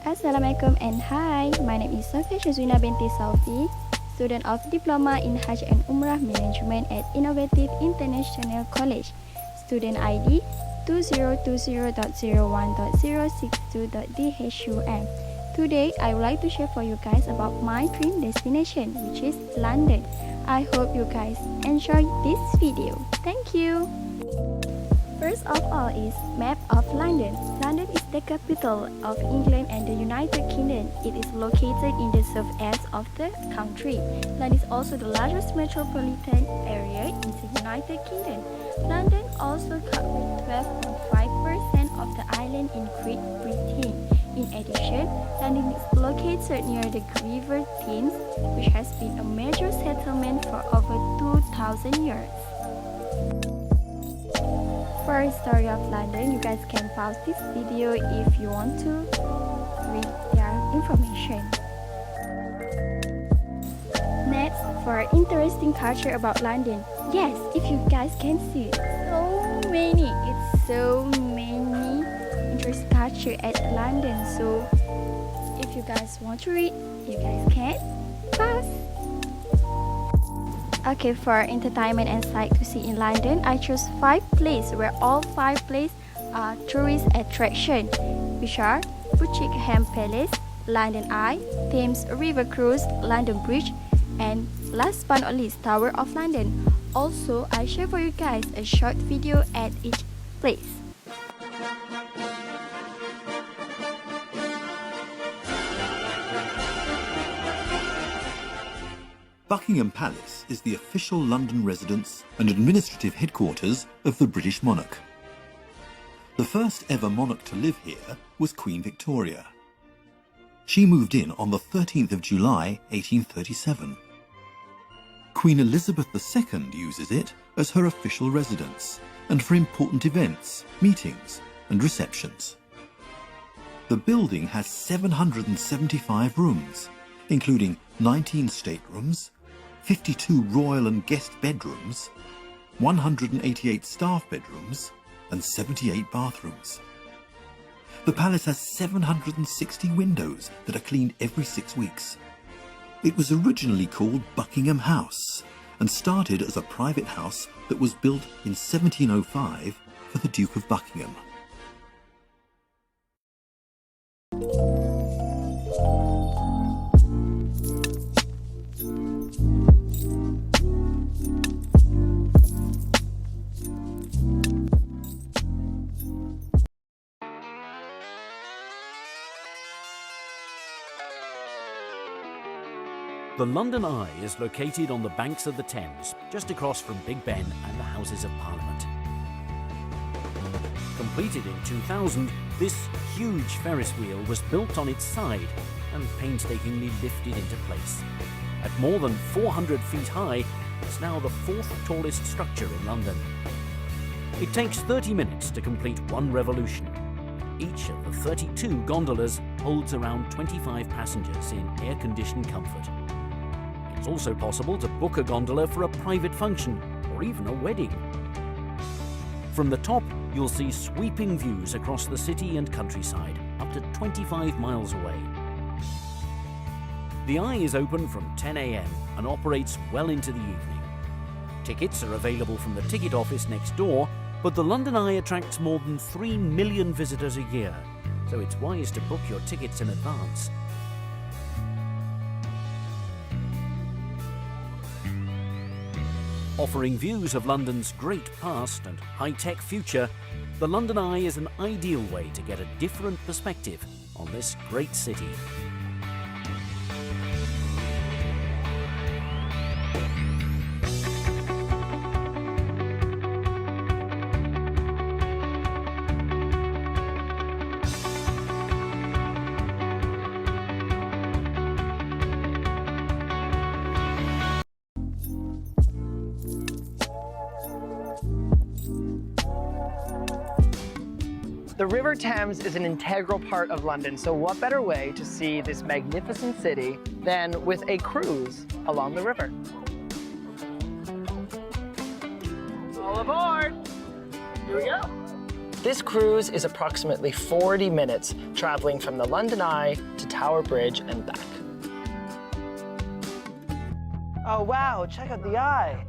Assalamualaikum and hi, my name is Sofia Shazwina binti Salfi, student of Diploma in Hajj and Umrah Management at Innovative International College, student ID 2020.01.062.dhum. Today, I would like to share for you guys about my dream destination, which is London. I hope you guys enjoy this video. Thank you! First of all is map of London. London is the capital of England and the United Kingdom. It is located in the southeast of the country. London is also the largest metropolitan area in the United Kingdom. London also covers 12.5% of the island in Great Britain. In addition, London is located near the River Thames, which has been a major settlement for over 2,000 years. For the story of London, you guys can pause this video if you want to read their information. Next, for interesting culture about London. Yes, if you guys can see, so many interesting culture at London. So, if you guys want to read, you guys can pause. Okay, for entertainment and sight to see in London, I chose 5 places where all 5 places are tourist attraction, which are Buckingham Palace, London Eye, Thames River Cruise, London Bridge, and last but not least, Tower of London. Also, I share for you guys a short video at each place. Buckingham Palace is the official London residence and administrative headquarters of the British monarch. The first ever monarch to live here was Queen Victoria. She moved in on the 13th of July 1837. Queen Elizabeth II uses it as her official residence and for important events, meetings and receptions. The building has 775 rooms, including 19 staterooms, 52 royal and guest bedrooms, 188 staff bedrooms, and 78 bathrooms. The palace has 760 windows that are cleaned every 6 weeks. It was originally called Buckingham House and started as a private house that was built in 1705 for the Duke of Buckingham. The London Eye is located on the banks of the Thames, just across from Big Ben and the Houses of Parliament. Completed in 2000, this huge Ferris wheel was built on its side and painstakingly lifted into place. At more than 400 feet high, it's now the 4th tallest structure in London. It takes 30 minutes to complete one revolution. Each of the 32 gondolas holds around 25 passengers in air-conditioned comfort. It's also possible to book a gondola for a private function or even a wedding. From the top, you'll see sweeping views across the city and countryside, up to 25 miles away. The Eye is open from 10 a.m. and operates well into the evening. Tickets are available from the ticket office next door, but the London Eye attracts more than 3 million visitors a year, so it's wise to book your tickets in advance. Offering views of London's great past and high-tech future, the London Eye is an ideal way to get a different perspective on this great city. The River Thames is an integral part of London, so what better way to see this magnificent city than with a cruise along the river? All aboard! Here we go. This cruise is approximately 40 minutes traveling from the London Eye to Tower Bridge and back. Oh wow, check out the Eye.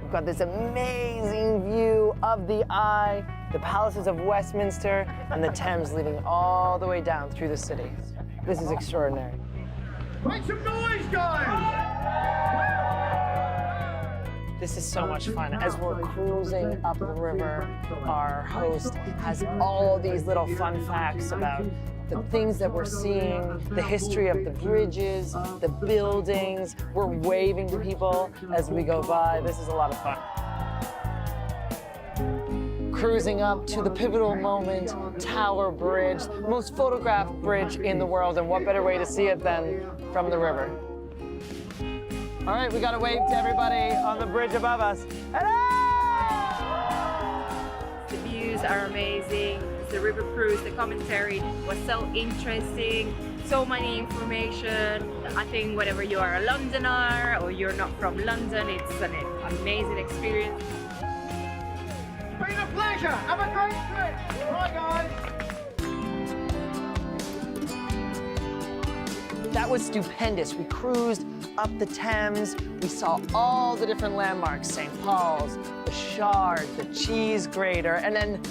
We've got this amazing view of the Eye, the palaces of Westminster, and the Thames leading all the way down through the city. This is extraordinary. Make some noise, guys! This is so much fun. As we're cruising up the river, our host has all these little fun facts about the things that we're seeing, the history of the bridges, the buildings. We're waving to people as we go by. This is a lot of fun. Cruising up to the pivotal moment, Tower Bridge, most photographed bridge in the world, and what better way to see it than from the river? All right, we gotta wave to everybody on the bridge above us. Hello! The views are amazing. The river cruise, the commentary was so interesting. So many information. I think whether you are a Londoner or you're not from London, it's an amazing experience. It's been a pleasure. Have a great trip. Bye, guys. That was stupendous. We cruised up the Thames. We saw all the different landmarks, St. Paul's, the Shard, the Cheese Grater, and then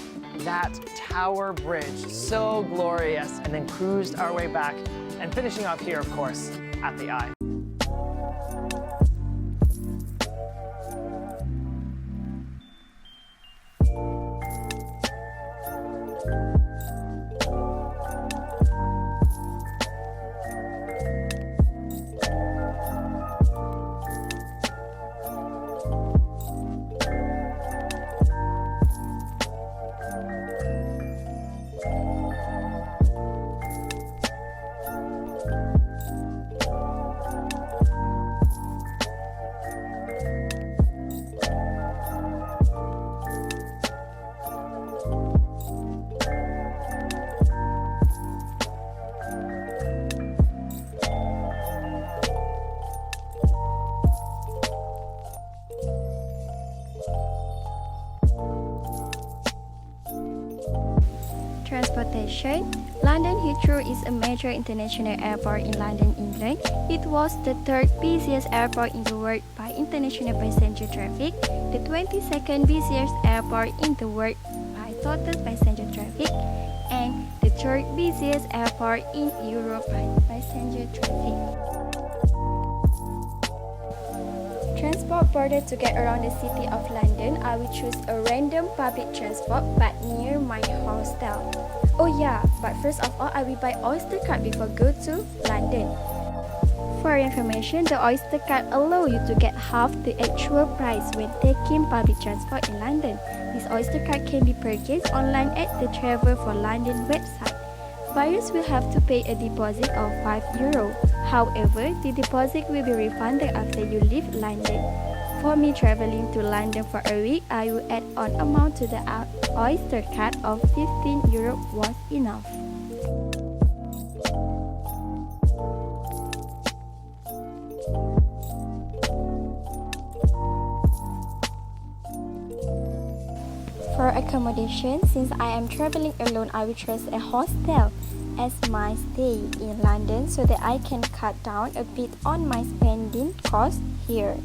that Tower Bridge, so glorious, and then cruised our way back, and finishing off here, of course, at the Eye. Transportation. London Heathrow is a major international airport in London, England. It was the third busiest airport in the world by international passenger traffic, the 22nd busiest airport in the world by total passenger traffic, and the third busiest airport in Europe by passenger traffic. Transport further to get around the city of London, I will choose a random public transport but near my hostel. Oh yeah, but first of all, I will buy Oyster card before go to London. For information, the Oyster card allows you to get half the actual price when taking public transport in London. This Oyster card can be purchased online at the Travel for London website. Buyers will have to pay a deposit of €5. However, the deposit will be refunded after you leave London. For me traveling to London for a week, I will add on amount to the Oyster card of €15 was enough. For accommodation, since I am traveling alone, I will choose a hostel as my stay in London so that I can cut down a bit on my spending cost here.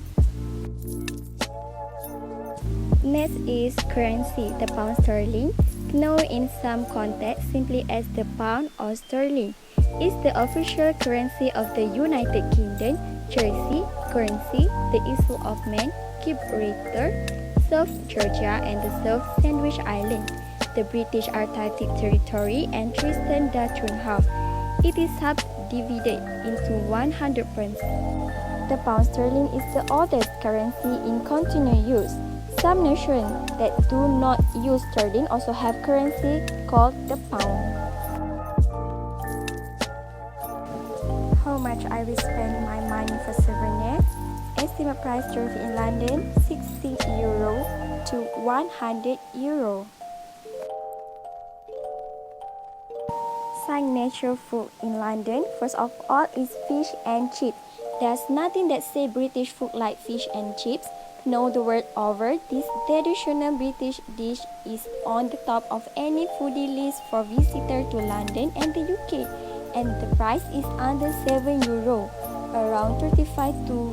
Next is currency, the pound sterling, known in some contexts simply as the pound or sterling, is the official currency of the United Kingdom, Jersey, Guernsey, the Isle of Man, Gibraltar, South Georgia, and the South Sandwich Islands, the British Antarctic Territory, and Tristan da Cunha. It is subdivided into 100 pounds. The pound sterling is the oldest currency in continuous use. Some nations that do not use sterling also have currency called the pound. How much I will spend my money for souvenir? Estimate price trophy in London, €60 to €100. Signature food in London, first of all, is fish and chips. There's nothing that says British food like fish and chips. know the world over, this traditional British dish is on the top of any foodie list for visitors to London and the UK, and the price is under €7, around 35 to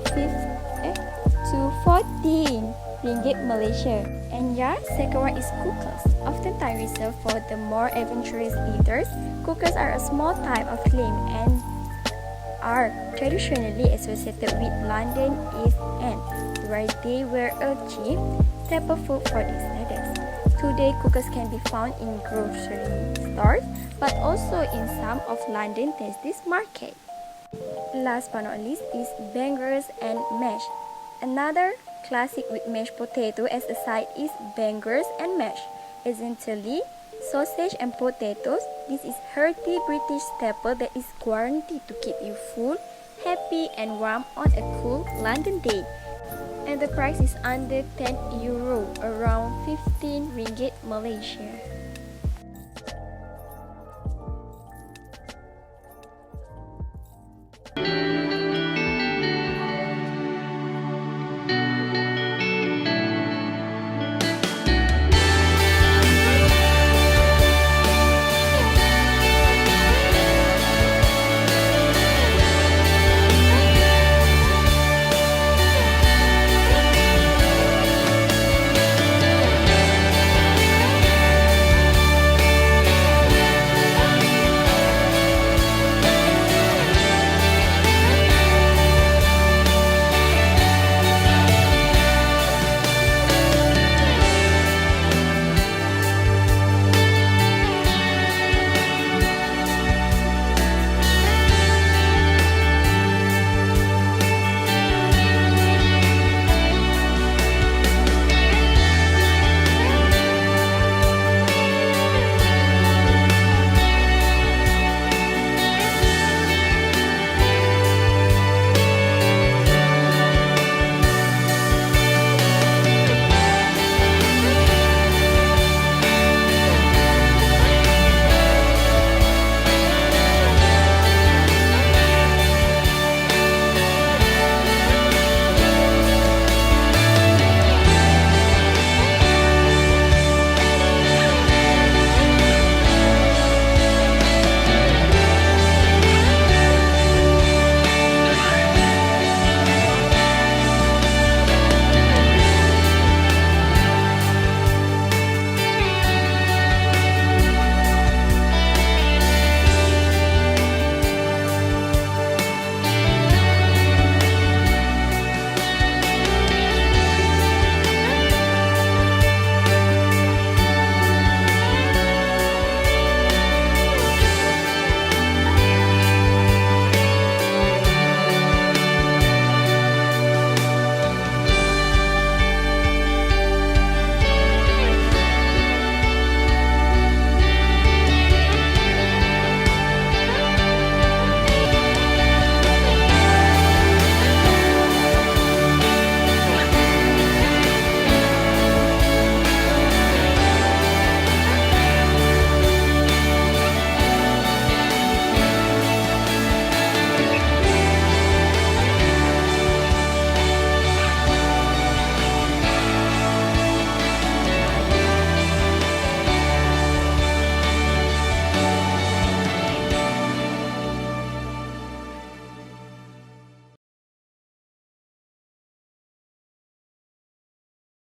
14 ringgit Malaysia. And yeah, second one is cookers. Oftentimes reserved for the more adventurous eaters, cookers are a small type of lamb and are traditionally associated with London East End, where they were a cheap staple food for these ladies. Today, cookers can be found in grocery stores, but also in some of London Tesco's market. Last but not least is bangers and mash. Another classic with mashed potato as a side is bangers and mash. Essentially, sausage and potatoes. This is hearty British staple that is guaranteed to keep you full, happy and warm on a cool London day. And the price is under €10, around 15 ringgit Malaysia.